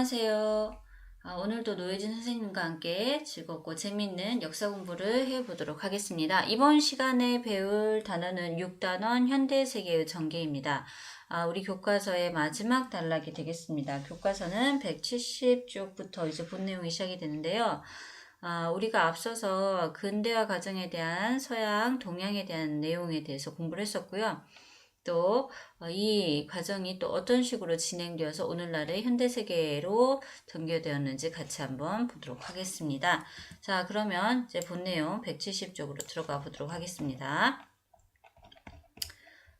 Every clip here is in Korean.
안녕하세요. 오늘도 노혜진 선생님과 함께 즐겁고 재밌는 역사 공부를 해보도록 하겠습니다. 이번 시간에 배울 단어는 6단원 현대세계의 전개입니다. 우리 교과서의 마지막 단락이 되겠습니다. 교과서는 170쪽부터 이제 본 내용이 시작이 되는데요. 우리가 앞서서 근대화 과정에 대한 서양, 동양에 대한 내용에 대해서 공부를 했었고요. 또 이 과정이 또 어떤 식으로 진행되어서 오늘날의 현대세계로 전개되었는지 같이 한번 보도록 하겠습니다. 자, 그러면 이제 본 내용 170쪽으로 들어가 보도록 하겠습니다.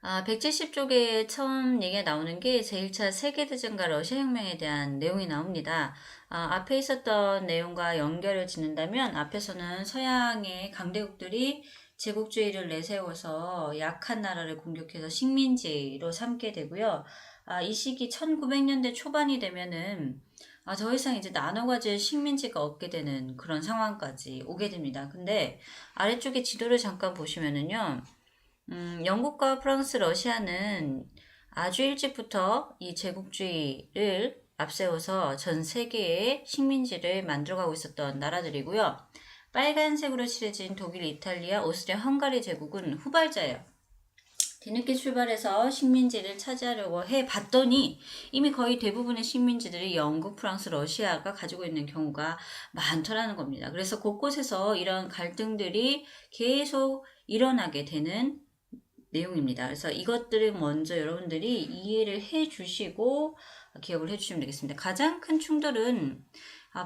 170쪽에 처음 얘기가 나오는 게 제1차 세계대전과 러시아혁명에 대한 내용이 나옵니다. 앞에 있었던 내용과 연결을 짓는다면 앞에서는 서양의 강대국들이 제국주의를 내세워서 약한 나라를 공격해서 식민지로 삼게 되고요. 이 시기 1900년대 초반이 되면은 더 이상 이제 나눠가질 식민지가 없게 되는 그런 상황까지 오게 됩니다. 근데 아래쪽에 지도를 잠깐 보시면은요. 영국과 프랑스, 러시아는 아주 일찍부터 이 제국주의를 앞세워서 전 세계의 식민지를 만들어가고 있었던 나라들이고요. 빨간색으로 칠해진 독일, 이탈리아, 오스트리아, 헝가리 제국은 후발자예요. 뒤늦게 출발해서 식민지를 차지하려고 해봤더니 이미 거의 대부분의 식민지들이 영국, 프랑스, 러시아가 가지고 있는 경우가 많더라는 겁니다. 그래서 곳곳에서 이런 갈등들이 계속 일어나게 되는 내용입니다. 그래서 이것들을 먼저 여러분들이 이해를 해 주시고 기억을 해 주시면 되겠습니다. 가장 큰 충돌은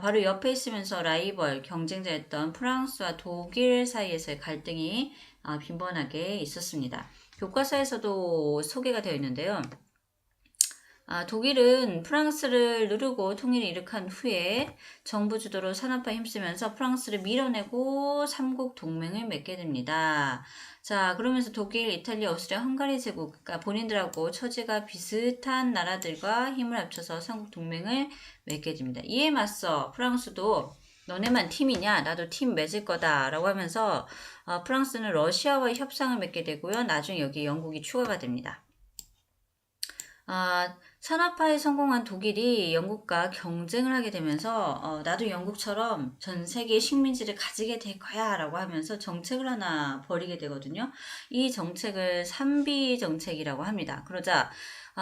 바로 옆에 있으면서 라이벌, 경쟁자였던 프랑스와 독일 사이에서의 갈등이 빈번하게 있었습니다. 교과서에서도 소개가 되어 있는데요. 독일은 프랑스를 누르고 통일을 일으킨 후에 정부 주도로 산업화에 힘쓰면서 프랑스를 밀어내고 삼국 동맹을 맺게 됩니다. 자, 그러면서 독일, 이탈리아, 오스트리아, 헝가리 제국, 그러니까 본인들하고 처지가 비슷한 나라들과 힘을 합쳐서 삼국 동맹을 맺게 됩니다. 이에 맞서 프랑스도 너네만 팀이냐? 나도 팀 맺을 거다 라고 하면서 프랑스는 러시아와의 협상을 맺게 되고요. 나중에 여기 영국이 추가가 됩니다. 산업화에 성공한 독일이 영국과 경쟁을 하게 되면서 나도 영국처럼 전 세계 식민지를 가지게 될 거야 라고 하면서 정책을 하나 벌이게 되거든요. 이 정책을 삼비 정책이라고 합니다. 그러자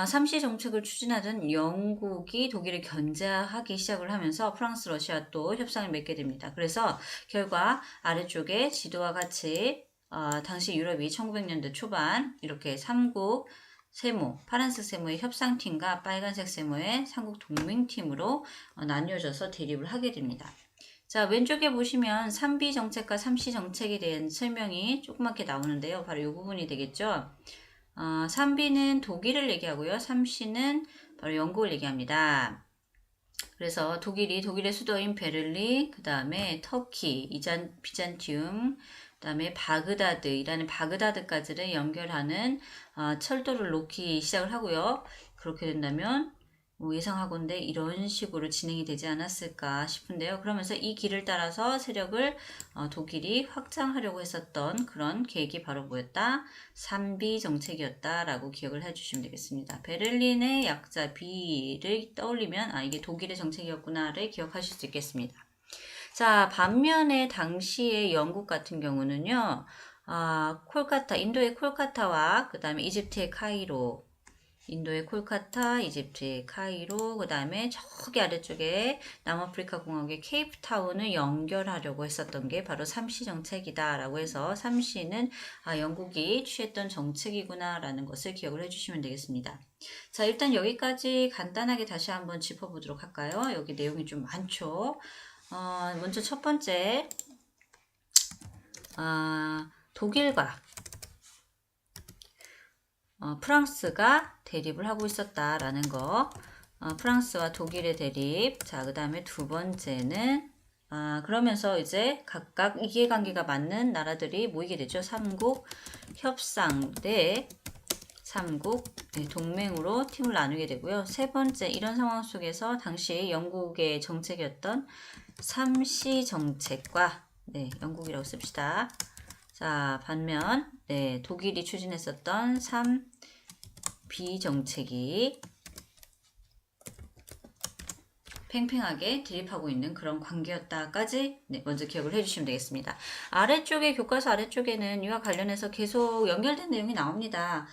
삼시 정책을 추진하던 영국이 독일을 견제하기 시작을 하면서 프랑스, 러시아 또 협상을 맺게 됩니다. 그래서 결과 아래쪽에 지도와 같이 당시 유럽이 1900년대 초반 이렇게 삼국 세모, 파란색 세모의 협상팀과 빨간색 세모의 삼국 동맹팀으로 나뉘어져서 대립을 하게 됩니다. 자, 왼쪽에 보시면 3비 정책과 3시 정책에 대한 설명이 조그맣게 나오는데요. 바로 이 부분이 되겠죠. 3비는 독일을 얘기하고요. 3시는 바로 영국을 얘기합니다. 그래서 독일의 수도인 베를린, 그 다음에 터키, 비잔티움, 그 다음에 바그다드, 이라는 바그다드까지를 연결하는 철도를 놓기 시작을 하고요. 그렇게 된다면 예상하건대 이런 식으로 진행이 되지 않았을까 싶은데요. 그러면서 이 길을 따라서 세력을 독일이 확장하려고 했었던 그런 계획이 바로 뭐였다? 3비 정책이었다라고 기억을 해주시면 되겠습니다. 베를린의 약자 B를 떠올리면 이게 독일의 정책이었구나를 기억하실 수 있겠습니다. 자, 반면에 당시의 영국 같은 경우는요, 콜카타, 인도의 콜카타와 그 다음에 이집트의 카이로, 인도의 콜카타, 이집트의 카이로, 그 다음에 저기 아래쪽에 남아프리카 공화국의 케이프타운을 연결하려고 했었던 게 바로 삼시 정책이다라고 해서 삼시는 영국이 취했던 정책이구나라는 것을 기억을 해주시면 되겠습니다. 자, 일단 여기까지 간단하게 다시 한번 짚어보도록 할까요? 여기 내용이 좀 많죠. 먼저 첫 번째, 독일과 프랑스가 대립을 하고 있었다라는 거. 프랑스와 독일의 대립. 자, 그 다음에 두 번째는, 그러면서 이제 각각 이해관계가 맞는 나라들이 모이게 되죠. 삼국 협상 대 삼국 동맹으로 팀을 나누게 되고요. 세 번째, 이런 상황 속에서 당시 영국의 정책이었던 삼시 정책과 영국이라고 씁시다. 자, 반면 독일이 추진했었던 3비 정책이 팽팽하게 대립하고 있는 그런 관계였다까지 네, 먼저 기억을 해주시면 되겠습니다. 아래쪽에 교과서 아래쪽에는 이와 관련해서 계속 연결된 내용이 나옵니다.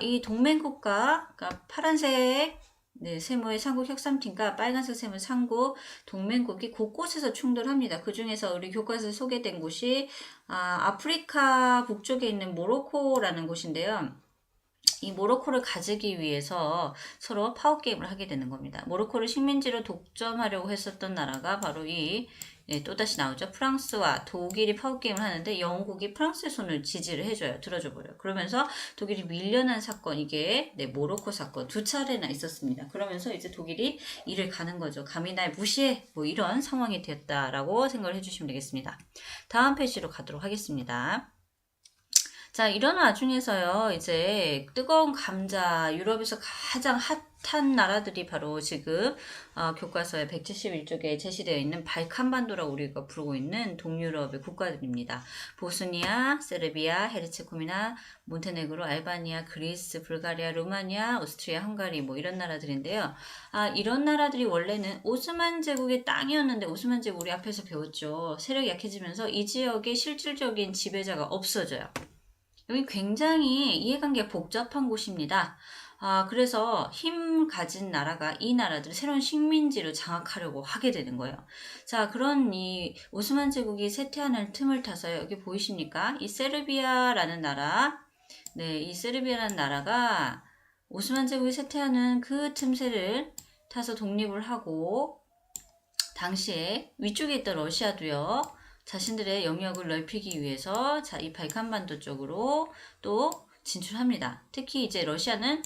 이 동맹국가, 그러니까 파란색 네, 세모의 삼국 협상팀과 빨간색 세모의 삼국 동맹국이 곳곳에서 충돌합니다. 그 중에서 우리 교과서에 소개된 곳이 아프리카 북쪽에 있는 모로코라는 곳인데요. 이 모로코를 가지기 위해서 서로 파워게임을 하게 되는 겁니다. 모로코를 식민지로 독점하려고 했었던 나라가 바로 또다시 나오죠. 프랑스와 독일이 파워게임을 하는데 영국이 프랑스의 손을 지지를 해줘요. 들어줘버려요. 그러면서 독일이 밀려난 사건, 이게 모로코 사건 2차례나 있었습니다. 그러면서 이제 독일이 이를 가는 거죠. 감히 날 무시해. 뭐 이런 상황이 되었다라고 생각을 해주시면 되겠습니다. 다음 페이지로 가도록 하겠습니다. 자, 이런 와중에서요, 이제 뜨거운 감자, 유럽에서 가장 핫한 나라들이 바로 지금 교과서에 171쪽에 제시되어 있는 발칸반도라고 우리가 부르고 있는 동유럽의 국가들입니다. 보스니아, 세르비아, 헤르체고비나, 몬테네그로, 알바니아, 그리스, 불가리아, 루마니아, 오스트리아, 헝가리 뭐 이런 나라들인데요. 이런 나라들이 원래는 오스만 제국의 땅이었는데 오스만 제국 우리 앞에서 배웠죠. 세력이 약해지면서 이 지역의 실질적인 지배자가 없어져요. 여기 굉장히 이해관계가 복잡한 곳입니다. 그래서 힘 가진 나라가 이 나라들을 새로운 식민지로 장악하려고 하게 되는 거예요. 자, 그런 이 오스만 제국이 쇠퇴하는 틈을 타서 여기 보이십니까? 이 세르비아라는 나라, 네, 이 세르비아라는 나라가 오스만 제국이 쇠퇴하는 그 틈새를 타서 독립을 하고 당시에 위쪽에 있던 러시아도요. 자신들의 영역을 넓히기 위해서 이 발칸반도 쪽으로 또 진출합니다. 특히 이제 러시아는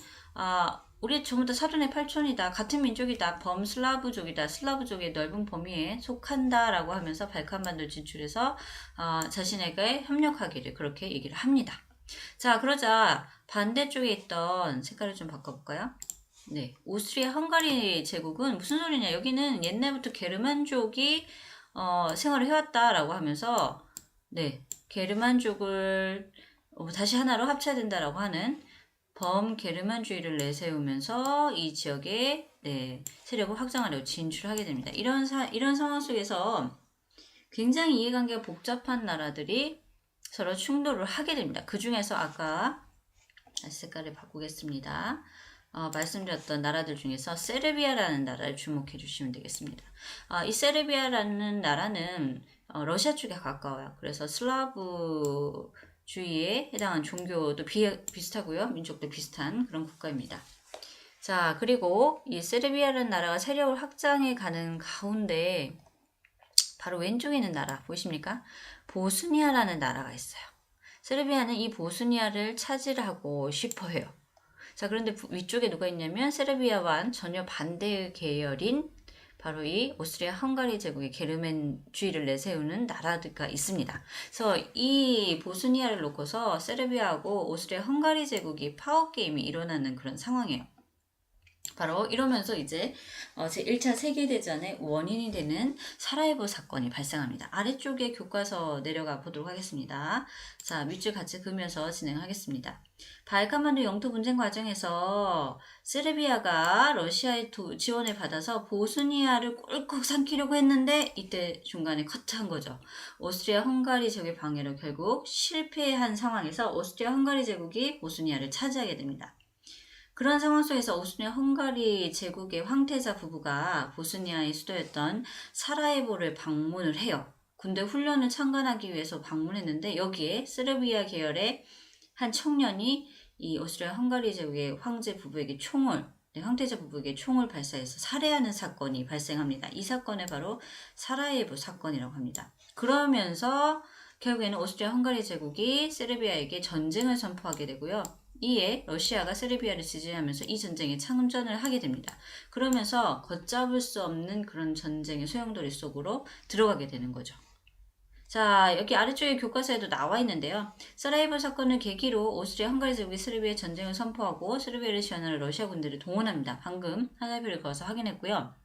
우리 전부 다 사돈의 팔촌이다. 같은 민족이다. 범슬라브족이다. 슬라브족의 넓은 범위에 속한다라고 하면서 발칸반도 진출해서 자신에게 협력하기를 그렇게 얘기를 합니다. 자, 그러자 반대쪽에 있던 색깔을 좀 바꿔볼까요? 네, 오스트리아 헝가리 제국은 무슨 소리냐? 여기는 옛날부터 게르만족이 생활을 해왔다라고 하면서 게르만족을 다시 하나로 합쳐야 된다라고 하는 범게르만주의를 내세우면서 이 지역에 세력을 확장하려고 진출하게 됩니다. 이런 상황 속에서 굉장히 이해관계가 복잡한 나라들이 서로 충돌을 하게 됩니다. 그 중에서 아까 색깔을 바꾸겠습니다. 말씀드렸던 나라들 중에서 세르비아라는 나라를 주목해 주시면 되겠습니다. 이 세르비아라는 나라는 러시아 쪽에 가까워요. 그래서 슬라브주의에 해당한 종교도 비슷하고요. 민족도 비슷한 그런 국가입니다. 자, 그리고 이 세르비아라는 나라가 세력을 확장해 가는 가운데 바로 왼쪽에 있는 나라 보이십니까? 보스니아라는 나라가 있어요. 세르비아는 이 보스니아를 차지하고 싶어 해요. 자, 그런데 위쪽에 누가 있냐면 세르비아와는 전혀 반대의 계열인 바로 이 오스트리아 헝가리 제국의 게르만주의를 내세우는 나라가 있습니다. 그래서 이 보스니아를 놓고서 세르비아하고 오스트리아 헝가리 제국이 파워게임이 일어나는 그런 상황이에요. 바로 이러면서 이제 제1차 세계대전의 원인이 되는 사라예보 사건이 발생합니다. 아래쪽에 교과서 내려가 보도록 하겠습니다. 자, 밑줄 같이 그으면서 진행하겠습니다. 발칸반도 영토 분쟁 과정에서 세르비아가 러시아의 지원을 받아서 보스니아를 꿀꺽 삼키려고 했는데 이때 중간에 커트한 거죠. 오스트리아 헝가리 제국의 방해로 결국 실패한 상황에서 오스트리아 헝가리 제국이 보스니아를 차지하게 됩니다. 그런 상황 속에서 오스트리아 헝가리 제국의 황태자 부부가 보스니아의 수도였던 사라예보를 방문을 해요. 군대 훈련을 참관하기 위해서 방문했는데 여기에 세르비아 계열의 한 청년이 이 오스트리아 헝가리 제국의 황제 부부에게 황태자 부부에게 총을 발사해서 살해하는 사건이 발생합니다. 이 사건을 바로 사라예보 사건이라고 합니다. 그러면서 결국에는 오스트리아 헝가리 제국이 세르비아에게 전쟁을 선포하게 되고요. 이에 러시아가 세르비아를 지지하면서 이 전쟁에 참전을 하게 됩니다. 그러면서 걷잡을 수 없는 그런 전쟁의 소용돌이 속으로 들어가게 되는 거죠. 자, 여기 아래쪽에 교과서에도 나와 있는데요. 사라예보 사건을 계기로 오스트리아 헝가리 제국이 세르비아에 전쟁을 선포하고 세르비아를 지원하는 러시아 군대를 동원합니다. 방금 하나표를 그어서 확인했고요.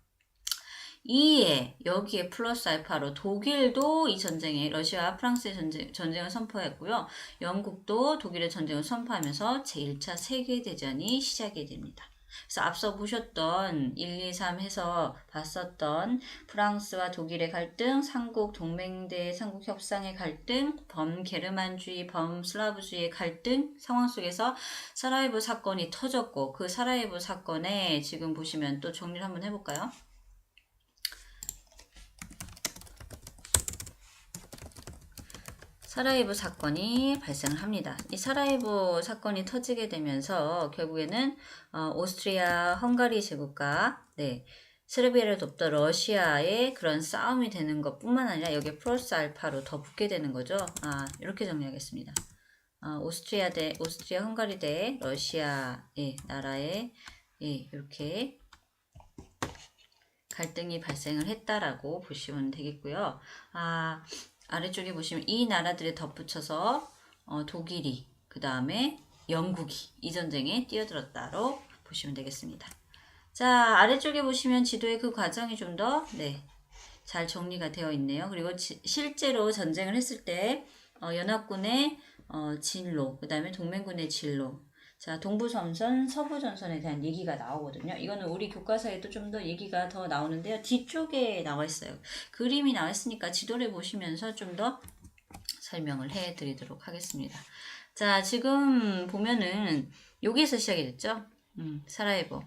이에 여기에 플러스 알파로 독일도 이 전쟁에 러시아와 프랑스의 전쟁을 선포했고요. 영국도 독일의 전쟁을 선포하면서 제1차 세계대전이 시작이 됩니다. 그래서 앞서 보셨던 1, 2, 3 해서 봤었던 프랑스와 독일의 갈등, 삼국 동맹대 삼국 협상의 갈등, 범게르만주의, 범슬라브주의의 갈등 상황 속에서 사라예보 사건이 터졌고 그 사라예보 사건에 지금 보시면 또 정리를 한번 해볼까요? 사라예보 사건이 발생을 합니다. 이 사라예보 사건이 터지게 되면서 결국에는 오스트리아 헝가리 제국과 세르비아를 돕던 러시아의 그런 싸움이 되는 것뿐만 아니라 여기에 플러스 알파로 더 붙게 되는 거죠. 이렇게 정리하겠습니다. 오스트리아 헝가리 대 러시아의 나라에 이렇게 갈등이 발생을 했다라고 보시면 되겠고요. 아래쪽에 보시면 이 나라들에 덧붙여서 독일이 그 다음에 영국이 이 전쟁에 뛰어들었다로 보시면 되겠습니다. 자, 아래쪽에 보시면 지도의 그 과정이 좀 더 잘 정리가 되어 있네요. 그리고 실제로 전쟁을 했을 때 연합군의 진로, 그 다음에 동맹군의 진로, 자, 동부전선, 서부전선에 대한 얘기가 나오거든요. 이거는 우리 교과서에도 좀 더 얘기가 더 나오는데요. 뒤쪽에 나와 있어요. 그림이 나와 있으니까 지도를 보시면서 좀 더 설명을 해 드리도록 하겠습니다. 자, 지금 보면은 여기에서 시작이 됐죠. 사라예보.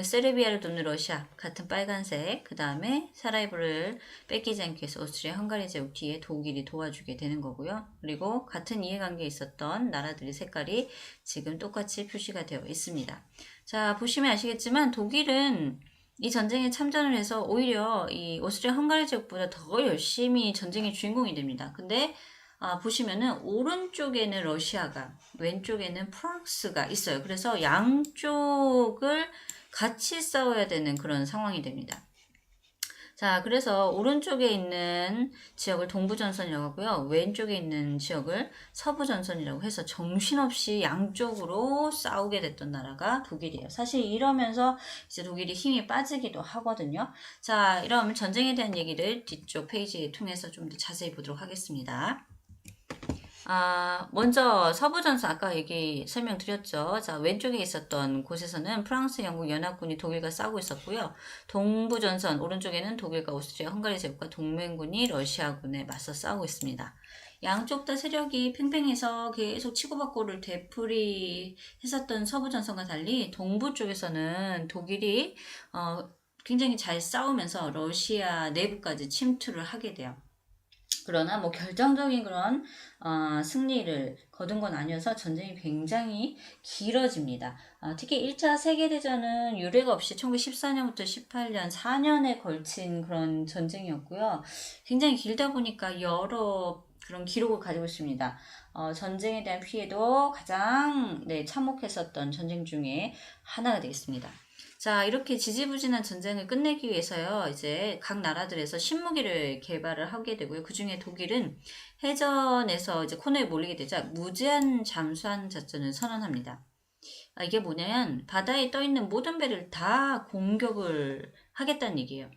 세르비아를 돕는 러시아 같은 빨간색, 그 다음에 사라예보를 뺏기지 않기 위해서 오스트리아 헝가리 제국 뒤에 독일이 도와주게 되는 거고요. 그리고 같은 이해관계에 있었던 나라들의 색깔이 지금 똑같이 표시가 되어 있습니다. 자, 보시면 아시겠지만 독일은 이 전쟁에 참전을 해서 오히려 이 오스트리아 헝가리 제국보다 더 열심히 전쟁의 주인공이 됩니다. 근데 보시면은 오른쪽에는 러시아가, 왼쪽에는 프랑스가 있어요. 그래서 양쪽을 같이 싸워야 되는 그런 상황이 됩니다. 자, 그래서 오른쪽에 있는 지역을 동부전선이라고 하고요. 왼쪽에 있는 지역을 서부전선이라고 해서 정신없이 양쪽으로 싸우게 됐던 나라가 독일이에요. 사실 이러면서 이제 독일이 힘이 빠지기도 하거든요. 자, 이러면 전쟁에 대한 얘기를 뒤쪽 페이지 통해서 좀 더 자세히 보도록 하겠습니다. 먼저 서부전선 아까 설명드렸죠. 자, 왼쪽에 있었던 곳에서는 프랑스, 영국, 연합군이 독일과 싸우고 있었고요. 동부전선 오른쪽에는 독일과 오스트리아, 헝가리 제국과 동맹군이 러시아군에 맞서 싸우고 있습니다. 양쪽 다 세력이 팽팽해서 계속 치고받고를 되풀이했었던 서부전선과 달리 동부 쪽에서는 독일이 굉장히 잘 싸우면서 러시아 내부까지 침투를 하게 돼요. 그러나 뭐 결정적인 그런 승리를 거둔 건 아니어서 전쟁이 굉장히 길어집니다. 특히 1차 세계대전은 유례가 없이 1914년부터 18년 4년에 걸친 그런 전쟁이었고요. 굉장히 길다 보니까 여러 그런 기록을 가지고 있습니다. 전쟁에 대한 피해도 가장 참혹했었던 전쟁 중에 하나가 되겠습니다. 자, 이렇게 지지부진한 전쟁을 끝내기 위해서요, 이제 각 나라들에서 신무기를 개발을 하게 되고요. 그 중에 독일은 해전에서 이제 코너에 몰리게 되자 무제한 잠수함 작전을 선언합니다. 이게 뭐냐면 바다에 떠 있는 모든 배를 다 공격을 하겠다는 얘기예요.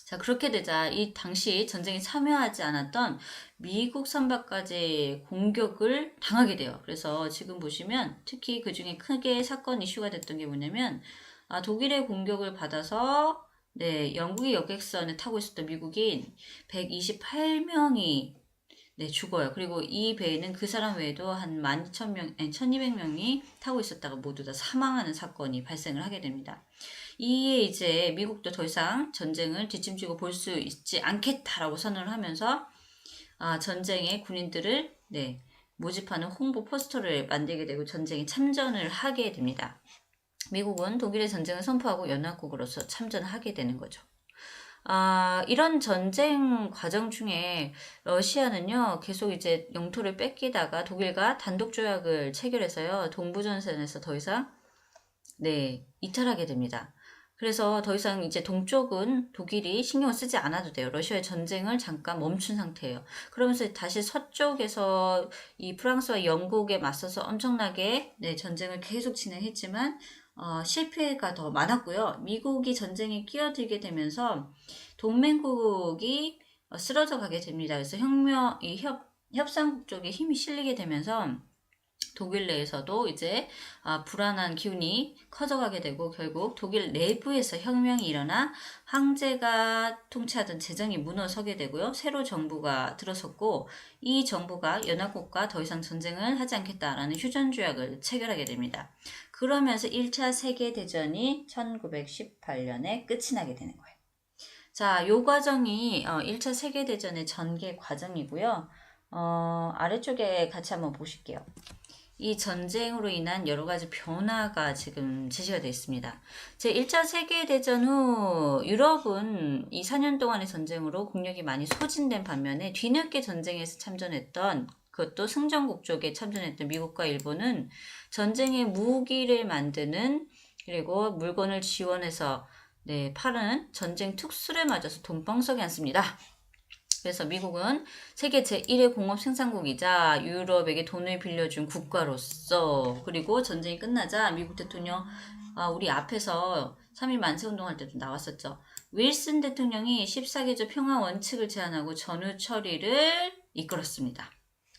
자, 그렇게 되자 이 당시 전쟁에 참여하지 않았던 미국 선박까지 공격을 당하게 돼요. 그래서 지금 보시면 특히 그 중에 크게 사건 이슈가 됐던 게 뭐냐면 독일의 공격을 받아서 영국의 여객선을 타고 있었던 미국인 128명이 죽어요. 그리고 이 배에는 그 사람 외에도 한 12,000명, 1,200명이 타고 있었다가 모두 다 사망하는 사건이 발생을 하게 됩니다. 이에 이제 미국도 더 이상 전쟁을 뒷짐지고 볼 수 있지 않겠다라고 선언을 하면서 전쟁의 군인들을 모집하는 홍보 포스터를 만들게 되고 전쟁에 참전을 하게 됩니다. 미국은 독일의 전쟁을 선포하고 연합국으로서 참전을 하게 되는 거죠. 이런 전쟁 과정 중에 러시아는요, 계속 이제 영토를 뺏기다가 독일과 단독 조약을 체결해서요, 동부전선에서 더 이상, 이탈하게 됩니다. 그래서 더 이상 이제 동쪽은 독일이 신경을 쓰지 않아도 돼요. 러시아의 전쟁을 잠깐 멈춘 상태예요. 그러면서 다시 서쪽에서 이 프랑스와 영국에 맞서서 엄청나게 전쟁을 계속 진행했지만, 실패가 더 많았고요. 미국이 전쟁에 끼어들게 되면서 동맹국이 쓰러져 가게 됩니다. 그래서 협상국 쪽에 힘이 실리게 되면서 독일 내에서도 이제 불안한 기운이 커져가게 되고 결국 독일 내부에서 혁명이 일어나 황제가 통치하던 재정이 무너서게 되고요. 새로 정부가 들어섰고 이 정부가 연합국과 더 이상 전쟁을 하지 않겠다라는 휴전조약을 체결하게 됩니다. 그러면서 1차 세계대전이 1918년에 끝이 나게 되는 거예요. 자, 요 과정이 1차 세계대전의 전개 과정이고요. 아래쪽에 같이 한번 보실게요. 이 전쟁으로 인한 여러 가지 변화가 지금 제시가 되어 있습니다. 제1차 세계대전 후 유럽은 이 4년 동안의 전쟁으로 국력이 많이 소진된 반면에 뒤늦게 전쟁에서 참전했던 그것도 승전국 쪽에 참전했던 미국과 일본은 전쟁의 무기를 만드는 그리고 물건을 지원해서 파는 전쟁 특수를 맞아서 돈방석에 앉습니다. 그래서 미국은 세계 제1의 공업 생산국이자 유럽에게 돈을 빌려준 국가로서 그리고 전쟁이 끝나자 미국 대통령 우리 앞에서 3.1 만세운동할 때도 나왔었죠. 윌슨 대통령이 14개조 평화 원칙을 제안하고 전후 처리를 이끌었습니다.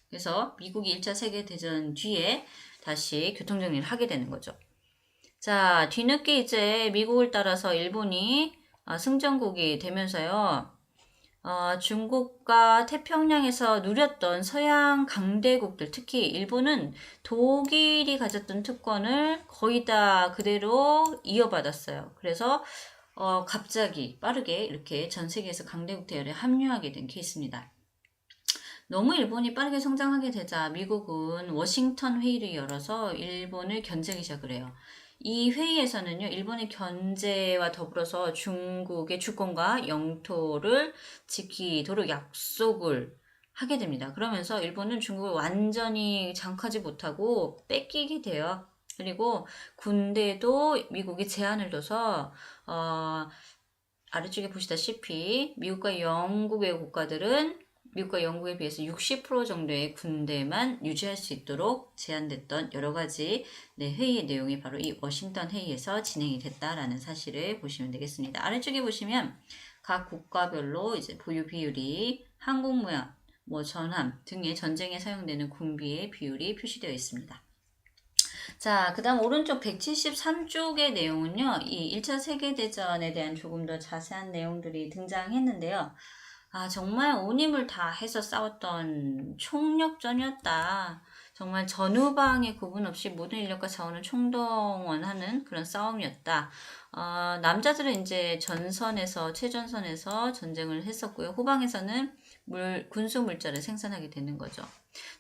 그래서 미국이 1차 세계대전 뒤에 다시 교통정리를 하게 되는 거죠. 자, 뒤늦게 이제 미국을 따라서 일본이 승전국이 되면서요. 중국과 태평양에서 누렸던 서양 강대국들, 특히 일본은 독일이 가졌던 특권을 거의 다 그대로 이어받았어요. 그래서 갑자기 빠르게 이렇게 전 세계에서 강대국 대열에 합류하게 된 케이스입니다. 너무 일본이 빠르게 성장하게 되자 미국은 워싱턴 회의를 열어서 일본을 견제하기 시작을 해요. 이 회의에서는요, 일본의 견제와 더불어서 중국의 주권과 영토를 지키도록 약속을 하게 됩니다. 그러면서 일본은 중국을 완전히 장악하지 못하고 뺏기게 돼요. 그리고 군대도 미국이 제한을 둬서 아래쪽에 보시다시피 미국과 영국의 국가들은 미국과 영국에 비해서 60% 정도의 군대만 유지할 수 있도록 제한됐던 여러 가지 회의의 내용이 바로 이 워싱턴 회의에서 진행이 됐다라는 사실을 보시면 되겠습니다. 아래쪽에 보시면 각 국가별로 이제 보유 비율이 항공모함, 전함 등의 전쟁에 사용되는 군비의 비율이 표시되어 있습니다. 자, 그 다음 오른쪽 173쪽의 내용은요, 이 1차 세계대전에 대한 조금 더 자세한 내용들이 등장했는데요. 정말 온 힘을 다해서 싸웠던 총력전이었다. 정말 전후방에 구분 없이 모든 인력과 자원을 총동원하는 그런 싸움이었다. 남자들은 이제 전선에서, 최전선에서 전쟁을 했었고요. 후방에서는 군수 물자를 생산하게 되는 거죠.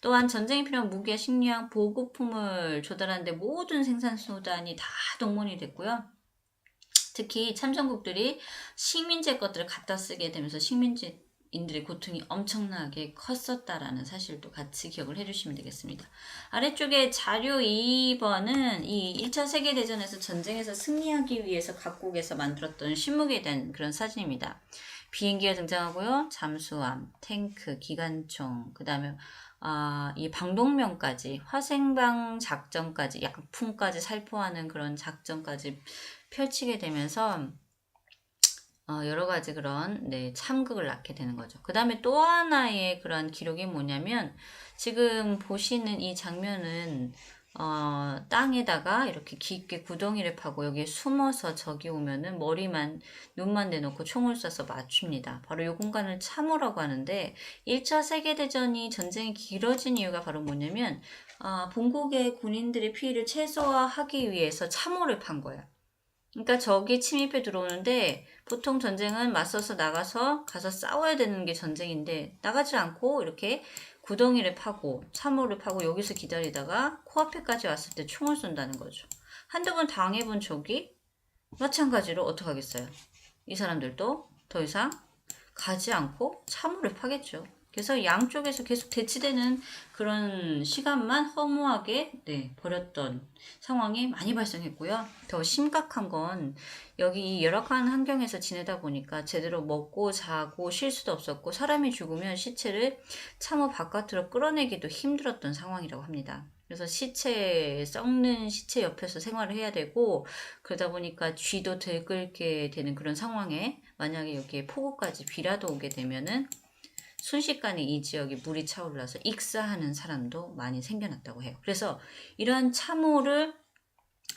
또한 전쟁에 필요한 무기와 식량, 보급품을 조달하는데 모든 생산수단이 다 동원이 됐고요. 특히 참전국들이 식민지의 것들을 갖다 쓰게 되면서 식민지인들의 고통이 엄청나게 컸었다라는 사실도 같이 기억을 해주시면 되겠습니다. 아래쪽에 자료 2번은 이 1차 세계대전에서 전쟁에서 승리하기 위해서 각국에서 만들었던 신무기에 대한 그런 사진입니다. 비행기가 등장하고요. 잠수함, 탱크, 기관총, 그 다음에 이 방독면까지, 화생방 작전까지, 약품까지 살포하는 그런 작전까지 펼치게 되면서 여러 가지 그런 참극을 낳게 되는 거죠. 그 다음에 또 하나의 그런 기록이 뭐냐면 지금 보시는 이 장면은 땅에다가 이렇게 깊게 구덩이를 파고 여기에 숨어서 적이 오면은 머리만 눈만 내놓고 총을 쏴서 맞춥니다. 바로 이 공간을 참호라고 하는데 1차 세계대전이 전쟁이 길어진 이유가 바로 뭐냐면 본국의 군인들의 피해를 최소화하기 위해서 참호를 판 거예요. 그러니까 적이 침입해 들어오는데 보통 전쟁은 맞서서 나가서 가서 싸워야 되는 게 전쟁인데 나가지 않고 이렇게 구덩이를 파고 참호를 파고 여기서 기다리다가 코앞에까지 왔을 때 총을 쏜다는 거죠. 한두 번 당해본 적이 마찬가지로 어떡하겠어요. 이 사람들도 더 이상 가지 않고 참호를 파겠죠. 그래서 양쪽에서 계속 대치되는 그런 시간만 허무하게 버렸던 상황이 많이 발생했고요. 더 심각한 건 여기 열악한 환경에서 지내다 보니까 제대로 먹고 자고 쉴 수도 없었고 사람이 죽으면 시체를 참호 바깥으로 끌어내기도 힘들었던 상황이라고 합니다. 그래서 썩는 시체 옆에서 생활을 해야 되고 그러다 보니까 쥐도 들끓게 되는 그런 상황에 만약에 여기에 폭우까지 비라도 오게 되면은 순식간에 이 지역이 물이 차올라서 익사하는 사람도 많이 생겨났다고 해요. 그래서 이러한 참호를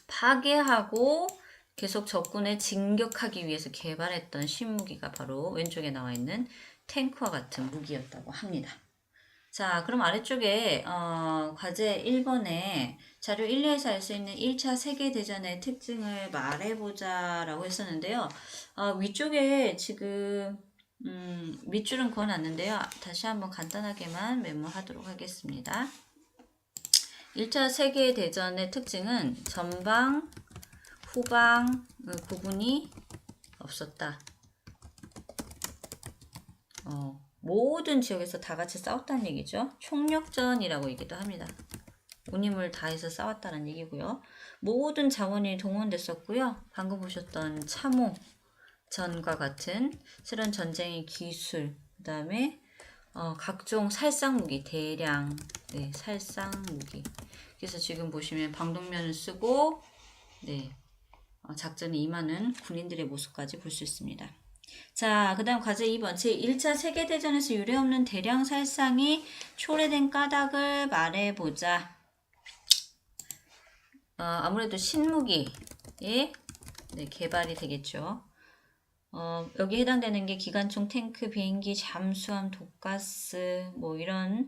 파괴하고 계속 적군에 진격하기 위해서 개발했던 신무기가 바로 왼쪽에 나와 있는 탱크와 같은 무기였다고 합니다. 자, 그럼 아래쪽에 과제 1번에 자료 1, 2에서 알 수 있는 1차 세계대전의 특징을 말해보자 라고 했었는데요. 위쪽에 지금 밑줄은 그어놨는데요. 다시 한번 간단하게만 메모하도록 하겠습니다. 1차 세계대전의 특징은 전방, 후방 구분이 없었다. 모든 지역에서 다 같이 싸웠다는 얘기죠. 총력전이라고 얘기도 합니다. 온 힘을 다해서 싸웠다는 얘기고요. 모든 자원이 동원됐었고요. 방금 보셨던 참호전과 같은 새로운 전쟁의 기술, 그 다음에 각종 살상무기, 대량 살상무기. 그래서 지금 보시면 방독면을 쓰고 작전에 임하는 군인들의 모습까지 볼 수 있습니다. 자, 그 다음 과제 2번. 제1차 세계대전에서 유례없는 대량 살상이 초래된 까닭을 말해보자. 아무래도 신무기의 개발이 되겠죠. 여기 해당되는 게 기관총, 탱크, 비행기, 잠수함, 독가스, 뭐 이런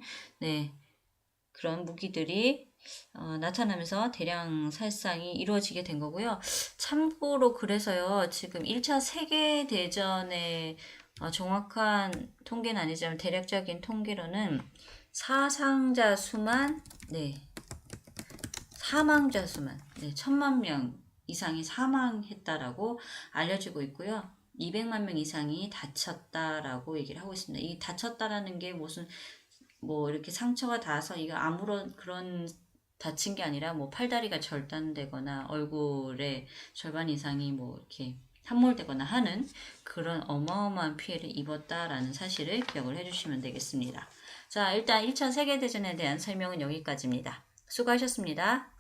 그런 무기들이 나타나면서 대량 살상이 이루어지게 된 거고요. 참고로 그래서요, 지금 1차 세계대전의 정확한 통계는 아니지만 대략적인 통계로는 사상자 수만, 사망자 수만, 1000만 명 이상이 사망했다라고 알려지고 있고요. 200만 명 이상이 다쳤다라고 얘기를 하고 있습니다. 이 다쳤다라는 게 무슨 이렇게 상처가 닿아서 이거 아무런 그런 다친 게 아니라 팔다리가 절단되거나 얼굴의 절반 이상이 이렇게 함몰되거나 하는 그런 어마어마한 피해를 입었다라는 사실을 기억을 해주시면 되겠습니다. 자, 일단 1차 세계대전에 대한 설명은 여기까지입니다. 수고하셨습니다.